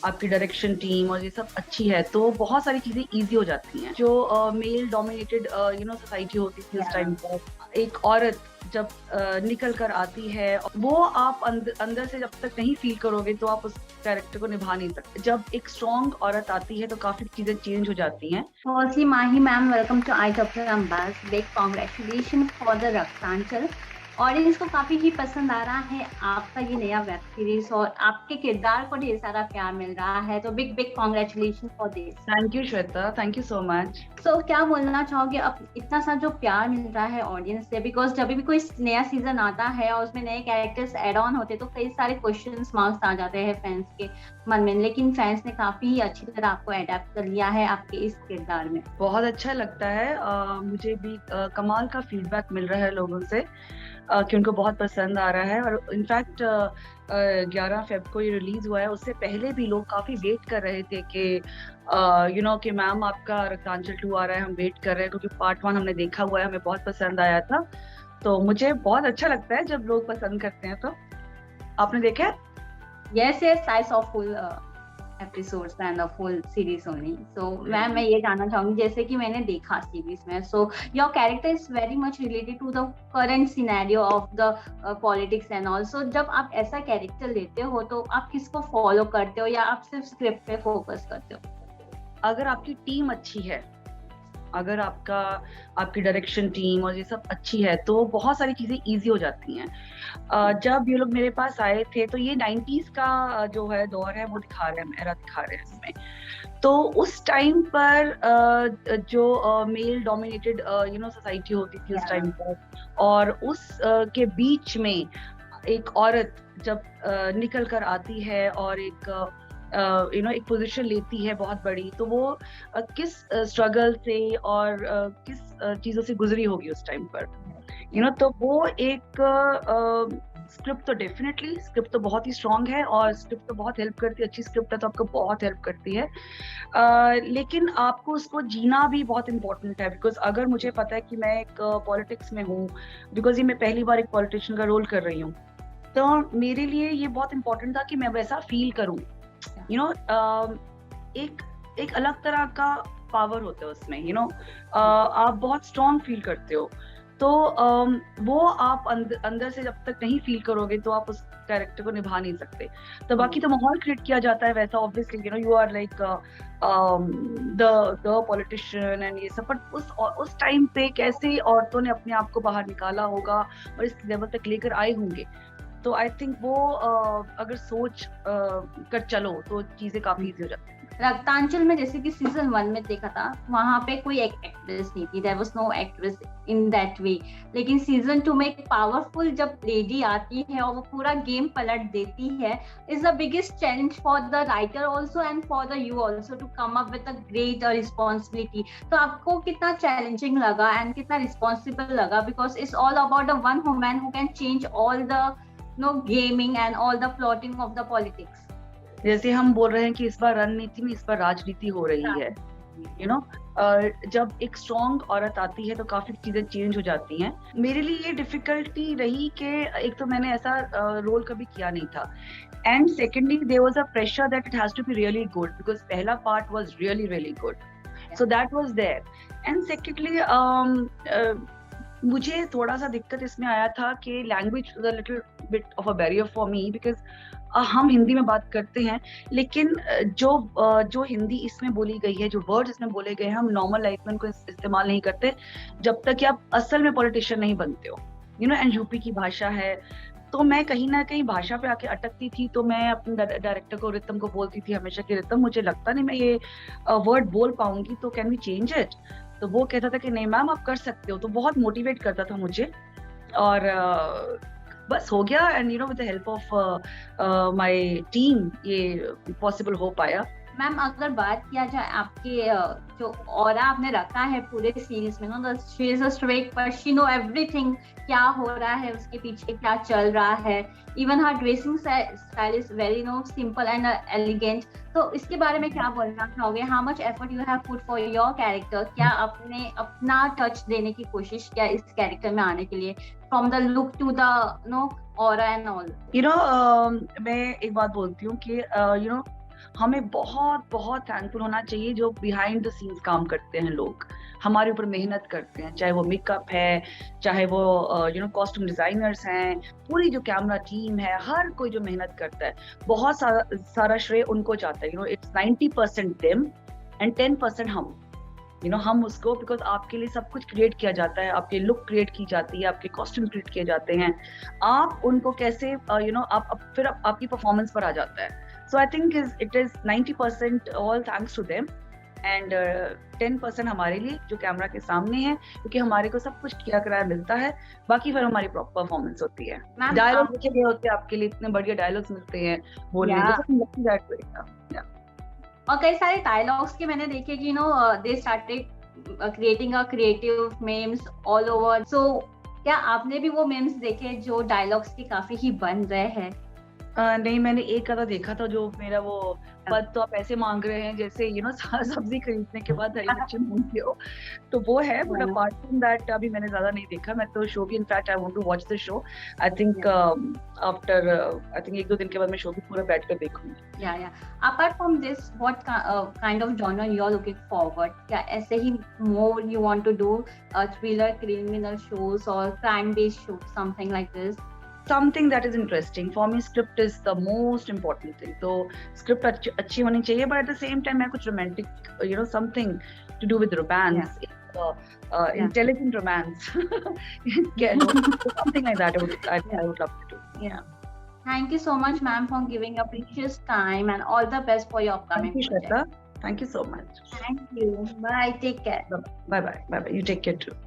आपकी direction team और ये सब अच्छी है तो बहुत सारी चीजें इजी हो जाती हैं। जो मेल डोमिनेटेड सोसाइटी होती थी उस टाइम पर, एक औरत जब निकल कर आती है, वो आप अंदर से जब तक नहीं फील करोगे तो आप उस कैरेक्टर को निभा नहीं सकते। जब एक स्ट्रॉन्ग औरत आती है तो काफी चीजें चेंज हो जाती हैं। Firstly, Mahi ma'am, welcome to iDoctor Ambas. Big congratulations for the Raktanchal. Audience को काफी ही पसंद आ रहा है आपका ये नया वेब सीरीज और आपके किरदार को ढेर सारा प्यार मिल रहा है, तो big big congratulation for this. Thank you Shweta, thank you so much. So क्या बोलना चाहोगे अब इतना सा जो प्यार मिल रहा है ऑडियंस से, बिकॉज जब भी कोई नया सीजन आता है और उसमें नए कैरेक्टर्स एड ऑन होते तो कई सारे क्वेश्चंस मार्क्स आ जाते हैं फैंस के मन में, लेकिन फैंस ने काफी ही अच्छी तरह आपको अडेप्ट कर लिया है आपके इस किरदार में। बहुत अच्छा लगता है। मुझे भी कमाल का फीडबैक मिल रहा है लोगों से कि उनको बहुत पसंद आ रहा है। और इनफैक्ट 11 फेब को ये रिलीज हुआ है, उससे पहले भी लोग काफी वेट कर रहे थे कि कि मैम आपका रक्तांचल 2 आ रहा है, हम वेट कर रहे हैं क्योंकि पार्ट 1 हमने देखा हुआ है, हमें बहुत पसंद आया था। तो मुझे बहुत अच्छा लगता है जब लोग पसंद करते हैं। तो आपने देखा है? Yes, yes, I saw full episodes and the full series only. So ma'am मैं ये जानना चाहूंगी, जैसे कि मैंने देखा सीरीज में, so your character is very much related to the current scenario of the politics and all. So जब आप ऐसा कैरेक्टर लेते हो तो आप किसको फॉलो करते हो या आप सिर्फ स्क्रिप्ट पे फोकस करते हो? अगर आपकी टीम अच्छी है, अगर आपकी डायरेक्शन टीम और ये सब अच्छी है तो बहुत सारी चीजें इजी हो जाती हैं। जब ये लोग मेरे पास आए थे तो ये 90s का जो है दौर है वो दिखा रहे हैं, एरा दिखा रहे हैं इसमें। तो उस टाइम पर जो मेल डोमिनेटेड सोसाइटी होती थी उस टाइम पर, और उस के बीच में एक औरत जब निकल कर आती है और एक पोजीशन लेती है बहुत बड़ी, तो वो किस स्ट्रगल से और किस चीजों से गुजरी होगी उस टाइम पर, तो वो एक स्क्रिप्ट तो डेफिनेटली, स्क्रिप्ट तो बहुत ही स्ट्रांग है और स्क्रिप्ट तो बहुत हेल्प करती है। अच्छी स्क्रिप्ट है तो आपको बहुत हेल्प करती है। लेकिन आपको उसको जीना भी बहुत इंपॉर्टेंट है, बिकॉज अगर मुझे पता है कि मैं एक पॉलिटिक्स में हूँ, बिकॉज ये मैं पहली बार एक पॉलिटिशियन का रोल कर रही हूँ, तो मेरे लिए ये बहुत इंपॉर्टेंट था कि मैं वैसा फील करूँ। एक अलग तरह का पावर होता है उसमें, आप बहुत स्ट्रॉन्ग फील करते हो। तो वो आप अंदर से जब तक नहीं फील करोगे तो आप उस कैरेक्टर को निभा नहीं सकते। तो बाकी तो माहौल क्रिएट किया जाता है वैसा, obviously you are like the politician and ये सब, बट उस टाइम पे कैसे औरतों ने अपने आप को बाहर निकाला होगा और इस लेवल तक लेकर आए होंगे, तो आई थिंक वो अगर सोच कर चलो तो चीजें काफी इजी हो जाती हैं। रक्तांचल में जैसे कि सीजन 1 में देखा था, वहां पे कोई एक एक्ट्रेस नहीं थी, there was no actress in that way, लेकिन सीजन 2 में एक पावरफुल जब लेडी आती है और वो पूरा गेम पलट देती है, is the biggest challenge for the writer also and for the you also to come up with a great responsibility. तो आपको कितना चैलेंजिंग लगा एंड कितना रिस्पॉन्सिबल लगा, because it's all about the one woman who can change all the gaming and all the plotting of the politics. जैसे हम बोल रहे हैं कि इस बार रणनीति में, इस बार राजनीति हो रही है, जब एक स्ट्रॉन्ग औरत आती है तो काफी चीजें चेंज हो जाती हैं। मेरे लिए ये डिफिकल्टी रही कि एक तो मैंने ऐसा रोल कभी किया नहीं था, and secondly there was a pressure that it has to be really good, because पहला part was really really good, so that was there. And secondly मुझे थोड़ा सा दिक्कत इसमें आया था कि language was a little bit of a barrier for me, because हम हिंदी में बात करते हैं, लेकिन जो हिंदी इसमें बोली गई है, जो वर्ड्स इसमें बोले गए हैं, हम नॉर्मल लाइफ में उनको इस्तेमाल नहीं करते जब तक कि आप असल में पॉलिटिशियन नहीं बनते हो, एंड यूपी की भाषा है, तो मैं कहीं ना कहीं भाषा पे आके अटकती थी। तो मैं अपने डायरेक्टर को, रितम को बोलती थी हमेशा कि रितम मुझे लगता नहीं मैं ये वर्ड बोल पाऊंगी, तो कैन वी चेंज इट? तो वो कहता था कि नहीं मैम आप कर सकते हो, तो बहुत मोटिवेट करता था मुझे, और बस हो गया। And with the help of my team ये पॉसिबल हो पाया। मैम अगर बात किया जाए आपके जो ऑरा आपने रखा है पूरे सीरीज में, no she is a straight पर, शी नो एवरीथिंग, क्या हो रहा है उसके पीछे, क्या चल रहा है, even her dressing style is very simple and elegant. तो इसके बारे में क्या बोलना चाहोगे? How much effort you have put for your character? क्या आपने अपना टच देने की कोशिश किया इस कैरेक्टर में आने के लिए, from the look to the aura and all? मैं एक बात बोलती हूँ कि हमें बहुत बहुत थैंकफुल होना चाहिए जो बिहाइंड द सीन्स काम करते हैं लोग, हमारे ऊपर मेहनत करते हैं, चाहे वो मेकअप है, चाहे वो कॉस्ट्यूम डिजाइनर्स हैं, पूरी जो कैमरा टीम है, हर कोई जो मेहनत करता है, बहुत सारा श्रेय उनको जाता है। इट्स 90% देम एंड 10% हम, हम उसको, बिकॉज आपके लिए सब कुछ क्रिएट किया जाता है, आपके लुक क्रिएट की जाती है, आपके कॉस्ट्यूम क्रिएट किए जाते हैं, आप उनको कैसे आप फिर आपकी परफॉर्मेंस पर आ जाता है। So I think it is 90% all thanks to them and 10% हमारे लिए जो कैमरा के सामने है, क्योंकि हमारे को सब कुछ किया कराया मिलता है, बाकी फिर हमारी परफॉर्मेंस होती है। डायलॉग लिखे गए होते हैं आपके लिए, इतने बढ़िया डायलॉग्स मिलते हैं बोलने के, और कई सारे डायलॉग्स के मैंने देखे कि they started creating a creative memes all over. So क्या आपने भी वो मेम्स देखे जो डायलॉग्स के काफी ही बन रहे हैं? नहीं, मैंने एक आधा देखा था जो मेरा वो पद तो आप ऐसे मांग रहे हैं जैसे सब्जी खरीदने के बाद हरी मिर्ची मांगते हो, तो वो है। बट अपार्ट फ्रॉम दैट अभी मैंने ज्यादा नहीं देखा। मैं तो शो भी, in fact I want to watch the show. I think after I think 1-2 दिन के बाद मैं शो भी पूरा बैठ कर देखूंगी। या apart from this what kind of genre you are looking forward? क्या ऐसे ही more you want to do thriller criminal shows और crime based show, something like this? Something that is interesting for me. Script is the most important thing. So script अच्छी होनी चाहिए, but at the same time मैं कुछ romantic, something to do with romance, intelligent romance, something like that. I would love to do. Yeah. Thank you so much, ma'am, for giving your precious time, and all the best for your upcoming project. Thank you so much. Thank you. Bye. Take care. Bye bye. You take care too.